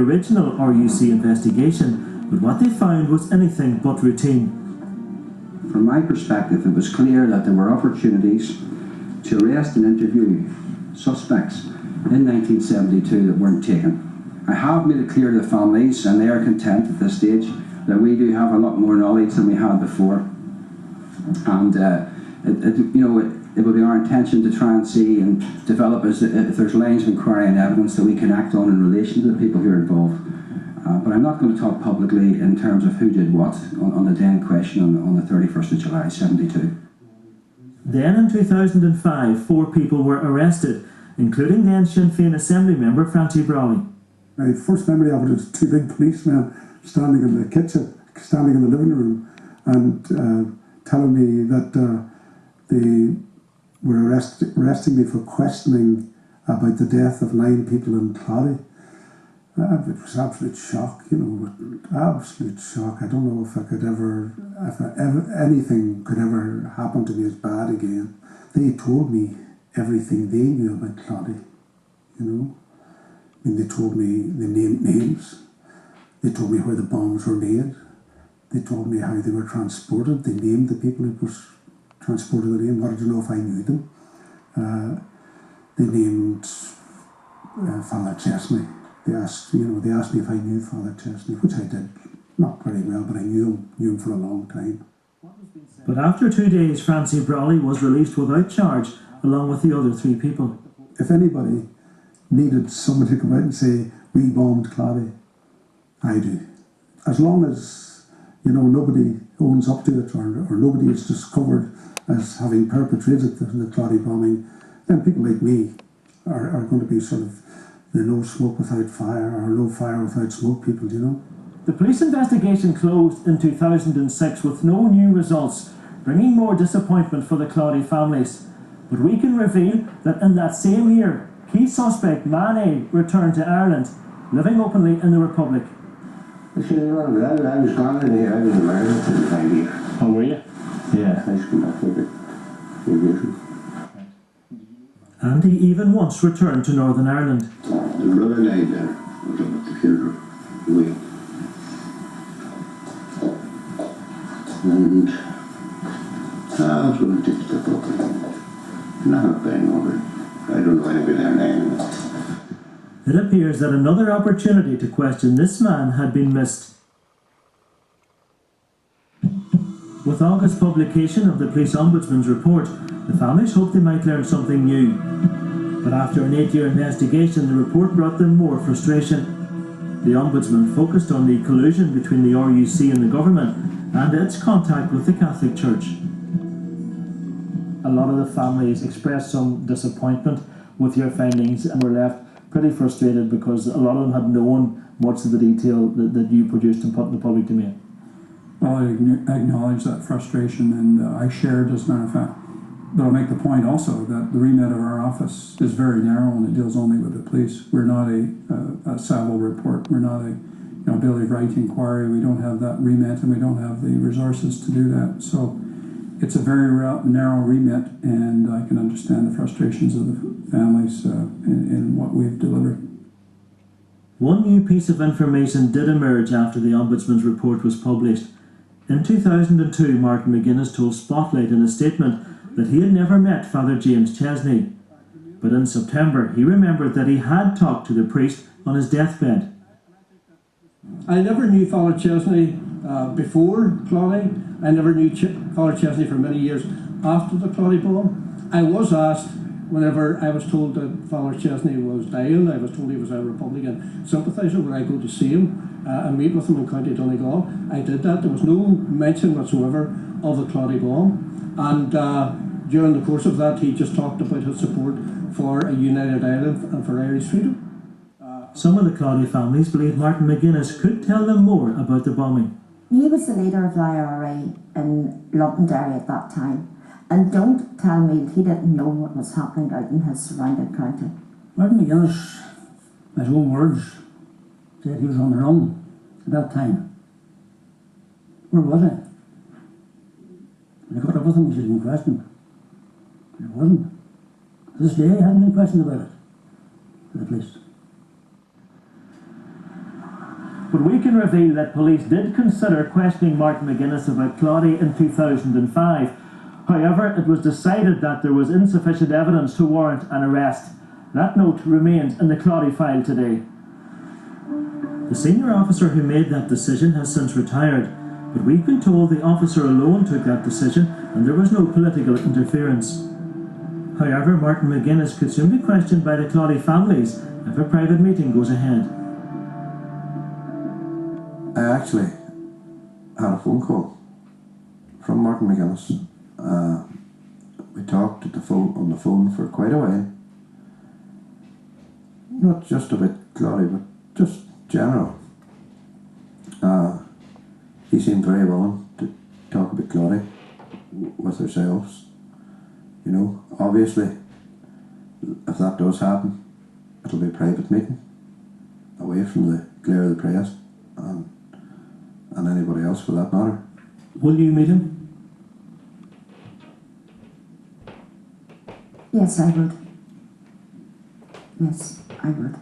original RUC investigation, but what they found was anything but routine. From my perspective, it was clear that there were opportunities to arrest and interview suspects in 1972 that weren't taken. I have made it clear to the families, and they are content at this stage, that we do have a lot more knowledge than we had before. And it will be our intention to try and see and develop if there's lines of inquiry and evidence that we can act on in relation to the people who are involved. But I'm not going to talk publicly in terms of who did what on the day in question on the 31st of July, 72. Then in 2005, 4 people were arrested, including then Sinn Fein Assembly member Francie Brawley. My first memory of it was 2 big policemen standing in the kitchen, standing in the living room, and telling me that they were arresting me for questioning about the death of 9 people in Claudy. It was absolute shock, absolute shock. I don't know if anything could ever happen to me as bad again. They told me everything they knew about Claudy, they told me, they named names. They told me where the bombs were made. They told me how they were transported. They named the people who were transported. They wanted to know if I knew them. They named Father Chesney. They asked me if I knew Father Chesney, which I did. Not very well, but I knew him for a long time. But after 2 days, Francie Brawley was released without charge, along with the other 3 people. If anybody needed somebody to come out and say, we bombed Claudy, I do. As long as, nobody owns up to it or nobody is discovered as having perpetrated the Claudy bombing, then people like me are going to be sort of the no smoke without fire or no fire without smoke people, The police investigation closed in 2006 with no new results, bringing more disappointment for the Claudy families. But we can reveal that in that same year, key suspect Man A returned to Ireland, living openly in the Republic. I was gone in here. I was in Ireland for 5 years. Oh, were you? Yeah, I just come back with it. And he even once returned to Northern Ireland. The brother died there. I was up at the funeral. And I was going to take a step up. Not paying over. I don't know anybody there now. It appears that another opportunity to question this man had been missed. With August publication of the police ombudsman's report, the families hoped they might learn something new. But after an 8-year investigation, the report brought them more frustration. The ombudsman focused on the collusion between the RUC and the government and its contact with the Catholic Church. A lot of the families expressed some disappointment with your findings and were left pretty frustrated because a lot of them had known much of the detail that you produced and put in the public domain. Well, I acknowledge that frustration, and I share it as a matter of fact. But I'll make the point also that the remit of our office is very narrow and it deals only with the police. We're not a Savile report. We're not a Bill of Right inquiry. We don't have that remit and we don't have the resources to do that. So it's a very narrow remit, and I can understand the frustrations of the families in what we've delivered. One new piece of information did emerge after the Ombudsman's report was published. In 2002, Martin McGuinness told Spotlight in a statement that he had never met Father James Chesney. But in September, he remembered that he had talked to the priest on his deathbed. I never knew Father Chesney before Claudy. I never knew Father Chesney for many years after the Claudy bomb. I was asked, whenever I was told that Father Chesney was dying, I was told he was a Republican sympathiser, would I go to see him and meet with him in County Donegal. I did that. There was no mention whatsoever of the Claudy bomb. And during the course of that, he just talked about his support for a united Ireland and for Irish freedom. Some of the Claudy families believed Martin McGuinness could tell them more about the bombing. He was the leader of the IRA in Londonderry at that time. And don't tell me that he didn't know what was happening out in his surrounding county. Martin McGuinness, by his own words, said he was on the run at that time. Where was I? And I got up with him, he said, "In question." And it wasn't. To this day, I haven't been questioned about it by the police. But we can reveal that police did consider questioning Martin McGuinness about Claudy in 2005. However, it was decided that there was insufficient evidence to warrant an arrest. That note remains in the Claudy file today. The senior officer who made that decision has since retired, but we've been told the officer alone took that decision and there was no political interference. However, Martin McGuinness could soon be questioned by the Claudy families if a private meeting goes ahead. I actually had a phone call from Martin McGuinness. We talked on the phone for quite a while. Not just about Claudy, but just general. He seemed very willing to talk about Claudy with ourselves. You know, obviously, if that does happen, it'll be a private meeting, away from the glare of the press and anybody else for that matter. Will you meet him? Yes, I would. Yes, I would.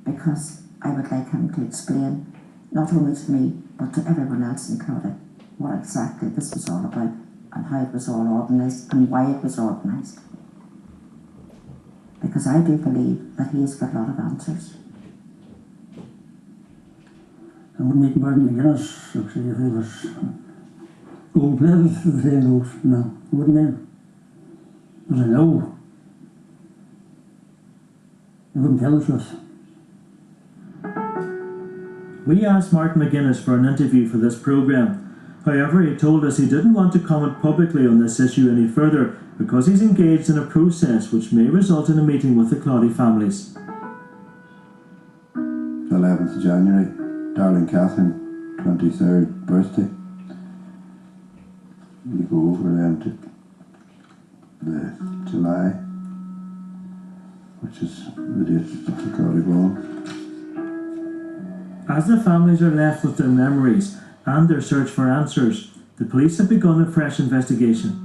Because I would like him to explain, not only to me, but to everyone else in Claudy, what exactly this was all about and how it was all organised and why it was organised. Because I do believe that he's got a lot of answers. I wouldn't meet Martin McGuinness if he was gold-plated, if the saying goes. No, I wouldn't meet him. Because I know he wouldn't tell the truth. We asked Martin McGuinness for an interview for this programme. However, he told us he didn't want to comment publicly on this issue any further because he's engaged in a process which may result in a meeting with the Claudy families. 11th of January, darling Catherine, 23rd birthday. We go over then to the July, which is the date of the Claudy ball. As the families are left with their memories and their search for answers, the police have begun a fresh investigation.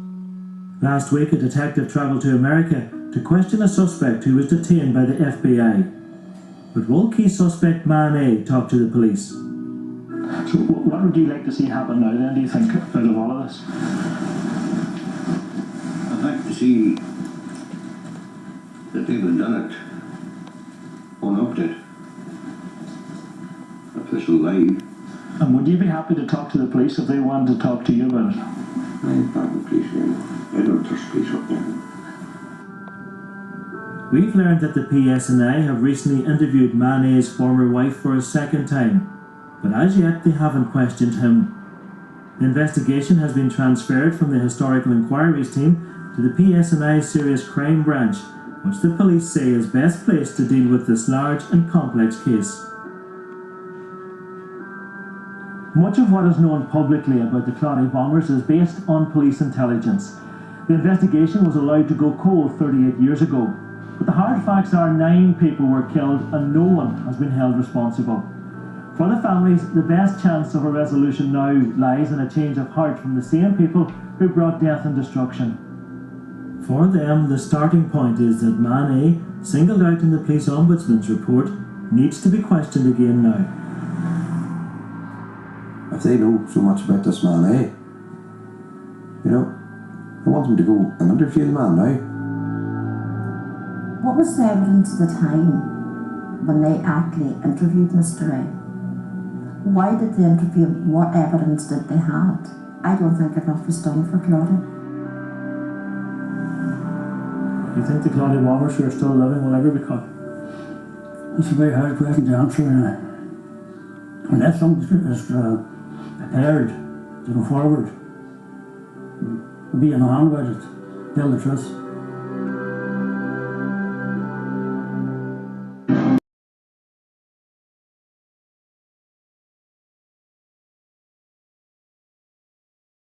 Last week, a detective travelled to America to question a suspect who was detained by the FBI. But will key suspect Man A talk to the police? So what would you like to see happen now then, do you think, out of all of this? I'd like to see the people who done it unupdated. Official live. And would you be happy to talk to the police if they wanted to talk to you about it? I'm not the police anymore. I don't trust police up there. We've learned that the PSNI have recently interviewed Man A's former wife for a second time, but as yet they haven't questioned him. The investigation has been transferred from the Historical Inquiries team to the PSNI Serious Crime Branch, which the police say is best placed to deal with this large and complex case. Much of what is known publicly about the Claudy bombers is based on police intelligence. The investigation was allowed to go cold 38 years ago, but the hard facts are 9 people were killed and no one has been held responsible. For the families, the best chance of a resolution now lies in a change of heart from the same people who brought death and destruction. For them, the starting point is that Man A, singled out in the police ombudsman's report, needs to be questioned again now. If they know so much about this Man A, you know, I want them to go and interview the man now. What was the evidence at the time when they actually interviewed Mr. A? Why did they interview him? What evidence did they have? I don't think enough was done for Claudy. Do you think the Claudy bombers who are still living will ever be caught? It's a very hard question to answer. Unless something is prepared to go forward, we'll be in hand about it, tell the truth.